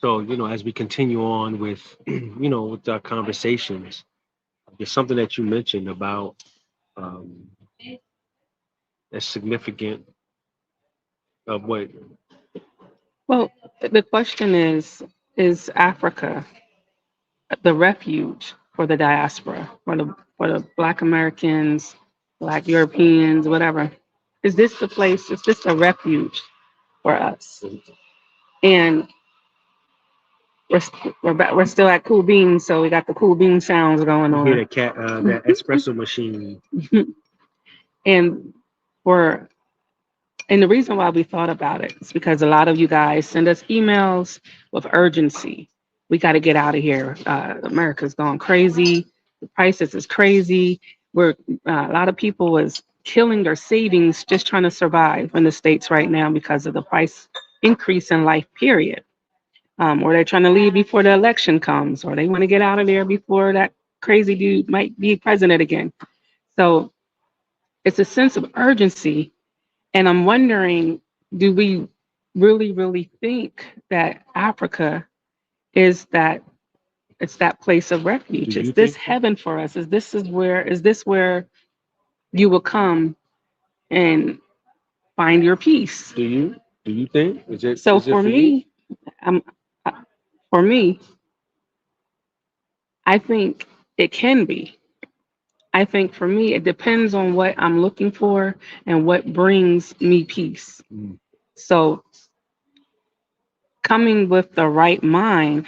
So, as we continue on with, with our conversations, there's something that you mentioned about um, that's significant of what. Well, the question is Africa the refuge for the diaspora, for the Black Americans, Black Europeans, whatever? Is this the place? Is this a refuge for us? And we're still at Cool Beans, so we got the Cool Bean sounds going You hear on. that espresso machine. and for and the reason why we thought about it is because a lot of you guys send us emails with urgency. We got to get out of here. America's gone crazy. The prices is crazy. We're a lot of people is killing their savings just trying to survive in the states right now because of the price increase in life. Period. Or they're trying to leave before the election comes, or they want to get out of there before that crazy dude might be president again. So it's a sense of urgency, and I'm wondering, do we really, really think that Africa is that it's that place of Do refuge? Is you this think so? heaven for us? Is this where you will come and find your peace? Do you? Do you think? Is it So is it for for you? me, um, for me, I think it can be. I think for me, it depends on what I'm looking for and what brings me peace. Mm. So coming with the right mind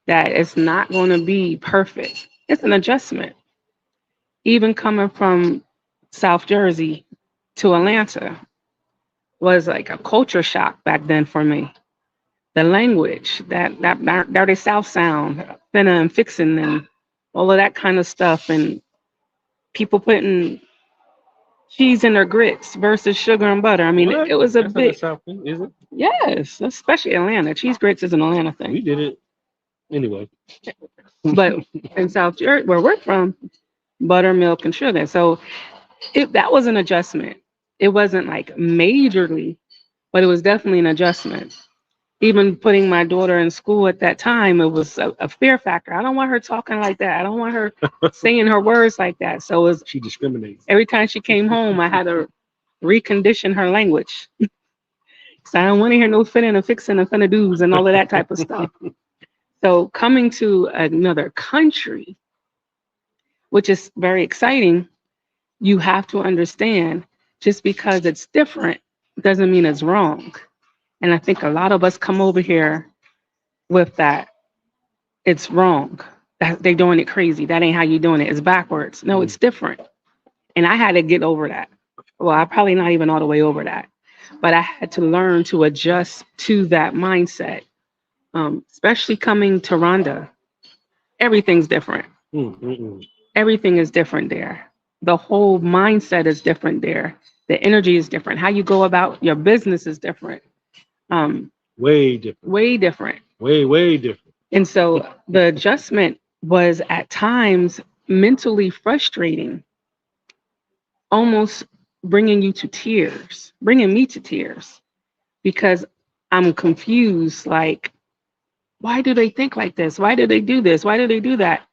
that it's not going to be perfect. It's an adjustment. Even coming from South Jersey to Atlanta was like a culture shock back then for me. The language, that dirty South sound, finna and fixing and all of that kind of stuff, and people putting cheese in their grits versus sugar and butter. I mean, it, What? it was a That's not the big South thing, is it? yes, especially Atlanta. Cheese grits is an Atlanta thing, We did it anyway. but in South Jersey, where we're from, buttermilk and sugar. So that was an adjustment. It wasn't like majorly, but it was definitely an adjustment. Even putting my daughter in school at that time, it was a fear factor. I don't want her talking like that. I don't want her saying her words like that. So it was She discriminates. every time she came home, I had to recondition her language. So I don't want to hear no finna and fixing and finna do's and all of that type of stuff. So coming to another country, which is very exciting, you have to understand just because it's different doesn't mean it's wrong. And I think a lot of us come over here with that it's wrong. That they're doing it crazy. That ain't how you doing it. It's backwards. No, Mm. it's different. And I had to get over that. Well, I probably not even all the way over that, but I had to learn to adjust to that mindset. Especially coming to Rhonda, everything's different. Mm, mm, mm. Everything is different there. The whole mindset is different there. The energy is different. How you go about your business is different. Um, Way different. way different. Way different. And so the adjustment was at times mentally frustrating, almost bringing you to tears, bringing me to tears because I'm confused. Like, why do they think like this? Why do they do this? Why do they do that?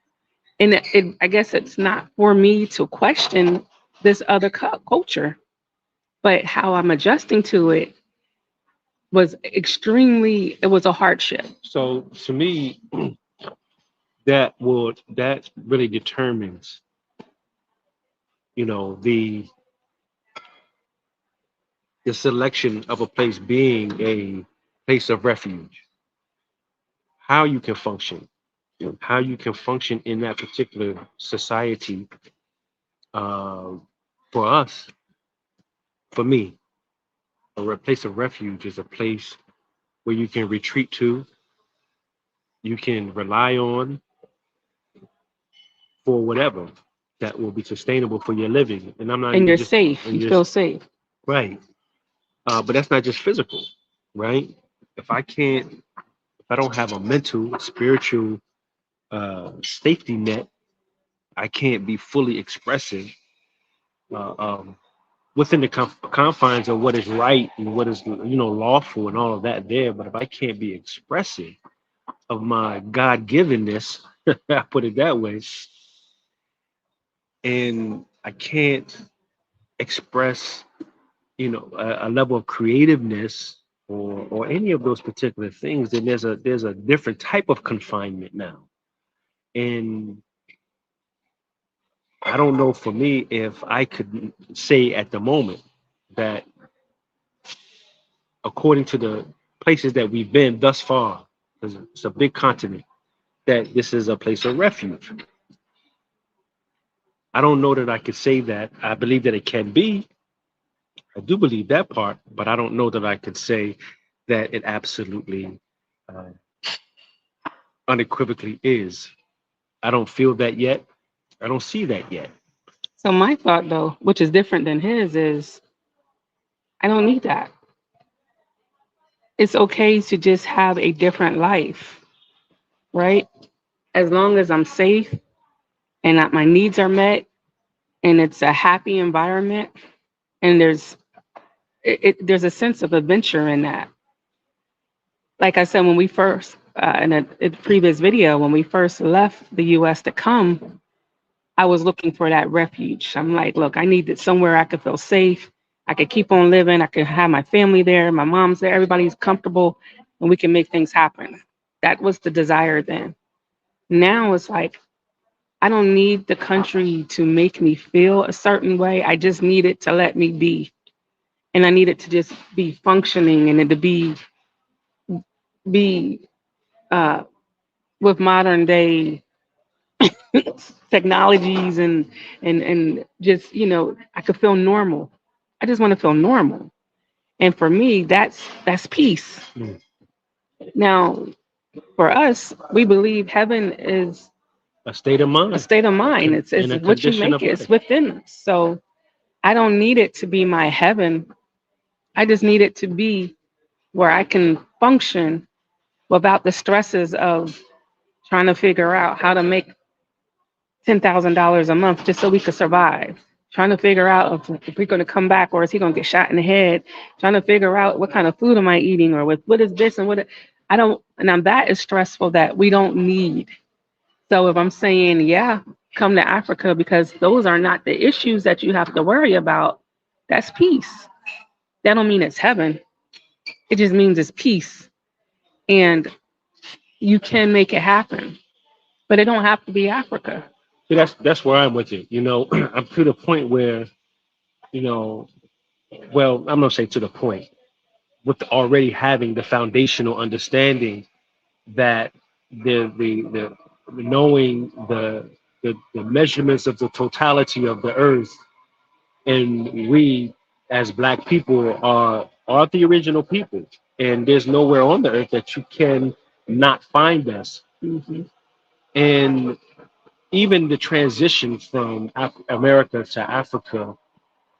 And I guess it's not for me to question this other culture, but how I'm adjusting to it was it was a hardship. So to me, that really determines, the selection of a place being a place of refuge, how you can function, how you can function in that particular society. Uh, for us, for me, place of refuge is a place where you can retreat to, you can rely on for whatever that will be sustainable for your living. And I'm not And even you're just, safe. and You just feel safe. right. But that's not just physical, right? If I can't, if I don't have a mental, spiritual safety net, I can't be fully expressive uh, um, within the confines of what is right and what is lawful and all of that there. But if I can't be expressive, of my God-givenness, I put it that way, and I can't express, a level of creativeness or any of those particular things, then there's a different type of confinement now. And I don't know for me if I could say at the moment that according to the places that we've been thus far, because it's a big continent, that this is a place of refuge. I don't know that I could say that. I believe that it can be. I do believe that part, but I don't know that I could say that it absolutely, uh, unequivocally is. I don't feel that yet. I don't see that yet. So my thought though, which is different than his, is I don't need that. It's okay to just have a different life, right? As long as I'm safe and that my needs are met and it's a happy environment and there's a sense of adventure in that. Like I said, when we first in a previous video, when we first left the US to come, I was looking for that refuge. I'm like, look, I needed somewhere I could feel safe. I could keep on living. I could have my family there, my mom's there, everybody's comfortable, and we can make things happen. That was the desire then. Now it's like, I don't need the country to make me feel a certain way. I just need it to let me be. And I need it to just be functioning and it to be uh, with modern day technologies and just I could feel normal. I just want to feel normal, and for me that's peace. Mm. Now for us, we believe heaven is A state of a mind state of mind. and It's a what you condition make of it. It's life. within us. So I don't need it to be my heaven. I just need it to be where I can function without the stresses of trying to figure out how to make $10,000 a month just so we could survive. Trying to figure out if we're going to come back or is he going to get shot in the head. Trying to figure out what kind of food am I eating or with what is this and I don't. Now that is stressful that we don't need. So if I'm saying, yeah, come to Africa because those are not the issues that you have to worry about, that's peace. That don't mean it's heaven. It just means it's peace. And you can make it happen. But it don't have to be Africa. See, that's where I'm with you. I'm to the point where, you know, well, I'm gonna say to the point with already having the foundational understanding that the knowing the measurements of the totality of the earth, and we as black people are the original people, and there's nowhere on the earth that you can not find us. Mhm. And even the transition from America to Africa,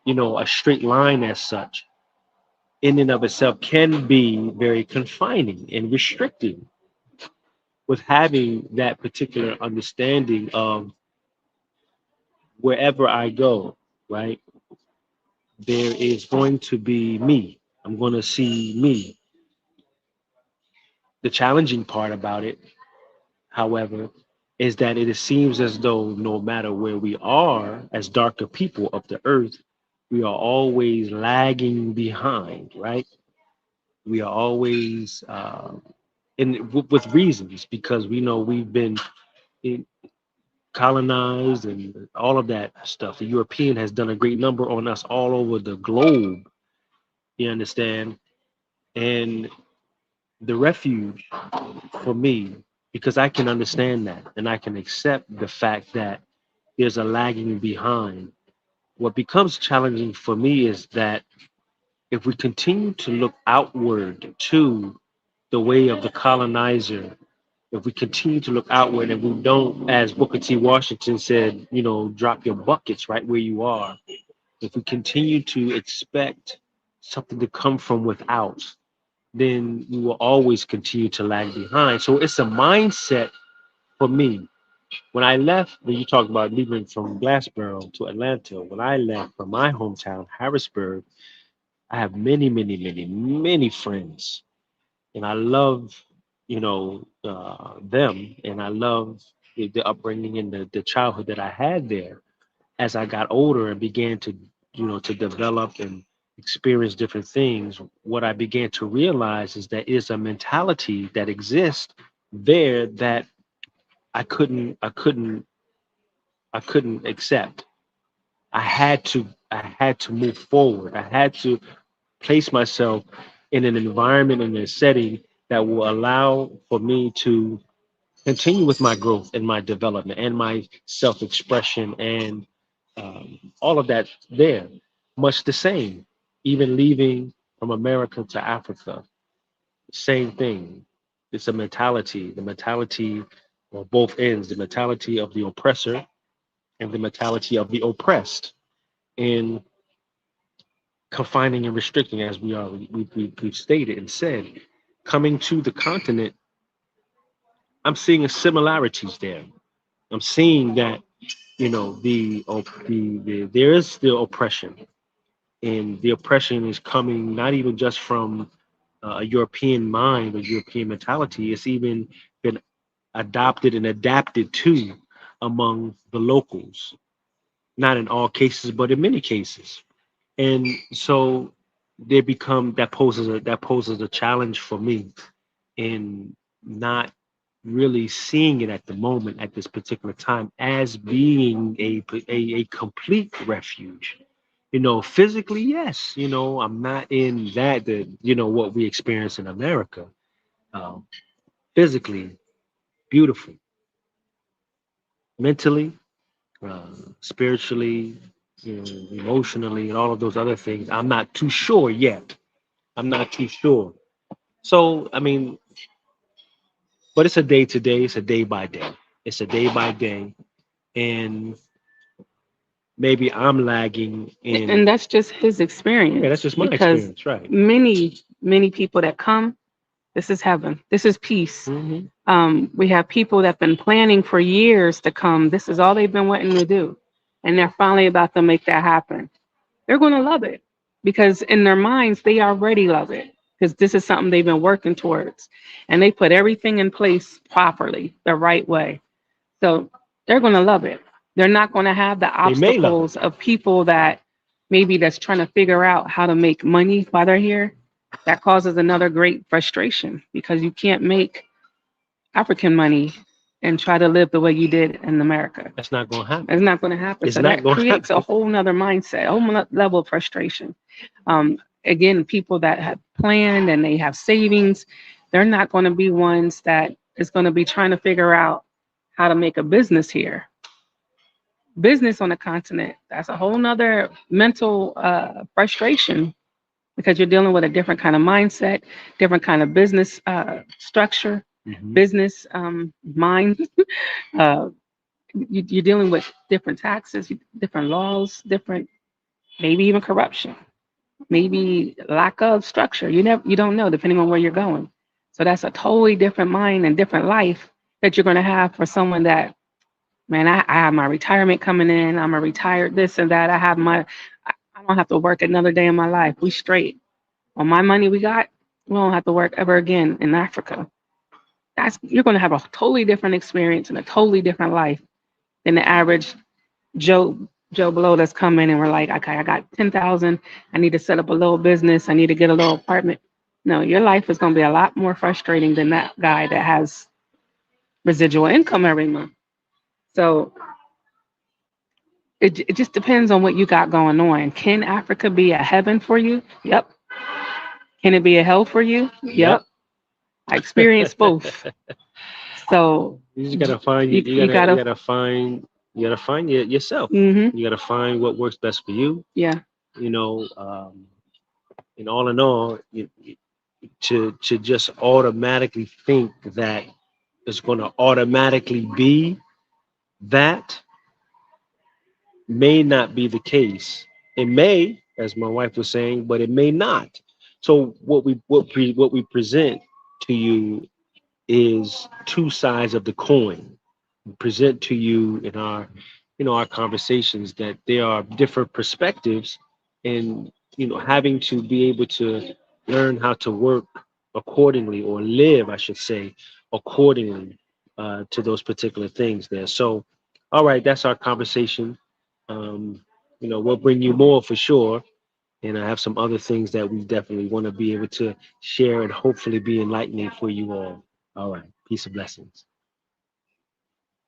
a straight line as such, in and of itself can be very confining and restricting with having that particular understanding of wherever I go, right? There is going to be me. I'm going to see me. The challenging part about it, however, is that it seems as though no matter where we are as darker people of the earth, we are always lagging behind, right? We are always, with reasons, because we know we've been in, colonized and all of that stuff. The European has done a great number on us all over the globe. You understand? And the refuge for me, because I can understand that and I can accept the fact that there's a lagging behind. What becomes challenging for me is that if we continue to look outward to the way of the colonizer, if we continue to look outward and we don't, as Booker T. Washington said, drop your buckets right where you are, if we continue to expect something to come from without, then we will always continue to lag behind. So it's a mindset for me. When you talk about leaving from Glassboro to Atlanta, when I left from my hometown, Harrisburg, I have many, many, many, many friends. And I love, them, and I love the upbringing and the childhood that I had there. As I got older and began to, to develop and experience different things, what I began to realize is that is a mentality that exists there that I couldn't accept. I had to move forward. I had to place myself in an environment and a setting that will allow for me to continue with my growth and my development and my self-expression and all of that there. Much the same. Even leaving from America to Africa, same thing. It's a mentality, the mentality on both ends, the mentality of the oppressor and the mentality of the oppressed in confining and restricting, as we've stated and said. Coming to the continent, I'm seeing similarities there. I'm seeing that there is still oppression, and the oppression is coming not even just from a European mind or European mentality. It's even been adopted and adapted to among the locals, not in all cases, but in many cases. And so they become that poses a challenge for me in not really seeing it at the moment at this particular time as being a complete refuge. Physically, yes. I'm not in what we experience in America. um, Physically beautiful, mentally, uh, spiritually, emotionally, and all of those other things. I'm not too sure yet. I'm not too sure. So, I mean, but it's a day to day. It's a day by day. It's a day by day, and maybe I'm lagging And in. that's just his Yeah, that's experience just my because experience, right? many people that come, this is heaven. This is peace. Hmm. We have people that have been planning for years to come. This is all they've been wanting to do. And they're finally about to make that happen. They're going to love it because in their minds, they already love it because this is something they've been working towards. And they put everything in place properly, the right way. So they're going to love it. They're not going to have the They may love it. obstacles of people that maybe that's trying to figure out how to make money while they're here. That causes another great frustration because you can't make African money and try to live the way you did in America. That's not going to It's happen. not going to happen. It's So not that going to creates a happen. whole nother mindset, a whole level of frustration. Again, people that have planned and they have savings, they're not going to be ones that is going to be trying to figure out how to make a business here. Business on the continent, that's a whole nother mental frustration because you're dealing with a different kind of mindset, different kind of business structure, Hmm. business mind. uh, you're dealing with different taxes, different laws, different, maybe even corruption, maybe lack of structure. You don't know depending on where you're going. So that's a totally different mind and different life that you're going to have for someone that, man, I have my retirement coming in. I'm a retired this and that. I don't have to work another day in my life. We straight on my money we got. We don't have to work ever again in Africa. That's You're going to have a totally different experience and a totally different life than the average Joe Blow that's coming and we're like, okay, I got 10,000. I need to set up a little business. I need to get a little apartment. No, your life is going to be a lot more frustrating than that guy that has residual income every month. So it just depends on what you got going on. Can Africa be a heaven for you? Yep. Can it be a hell for you? Yep. Yep. I experienced both. So You just gotta find you. you, You you gotta you gotta, gotta find you gotta find yourself. mm-hmm, You gotta find what works best for you. yeah. You know, and all in all, to just automatically think that it's going to automatically be that may not be the case. It may, as my wife was saying, but it may not. So what we present to you is two sides of the coin. We present to you in our conversations that there are different perspectives, and having to be able to learn how to work accordingly, or live, I should say, accordingly to those particular things there. So, all right, that's our conversation. Um, we'll bring you more for sure. And I have some other things that we definitely want to be able to share and hopefully be enlightening for you all. All right. Peace and blessings.